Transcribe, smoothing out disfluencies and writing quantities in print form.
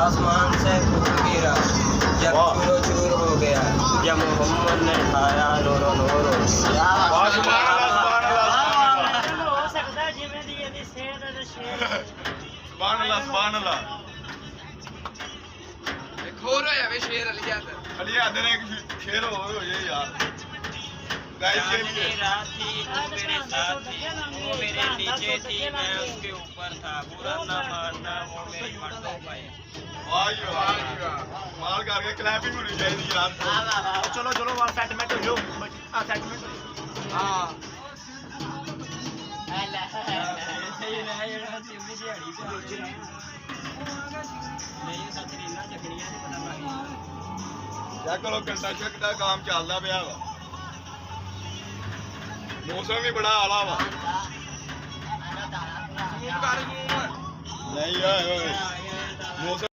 आसमान से फूल गिरा जब चूरो चूर हो गया जब मोहम्मद ने खाया नूरो नूरो खोर होया वे शेर अली ने एक शेर हो जाए यार गाइस के लिए रात थी वो मेरे साथ थी वो मेरे नीचे थी मैं उसके ऊपर था बुरा ना मानना वो मेरी मर्दों पे वाह वाह माल करके क्लैपिंग होनी चाहिए यार चलो चलो वहां सेटमेंट हो जाओ हां सेटमेंट हां ਚੈੱਕ ਕਰੋ ਘੰਟਾ ਚੱਕ ਦਾ ਕੰਮ ਚੱਲਦਾ ਪਿਆ ਵਾ ਮੌਸਮ ਵੀ ਬੜਾ ਆਲਾ ਵਾ ਨਹੀਂ ਓਏ ਮੌਸਮ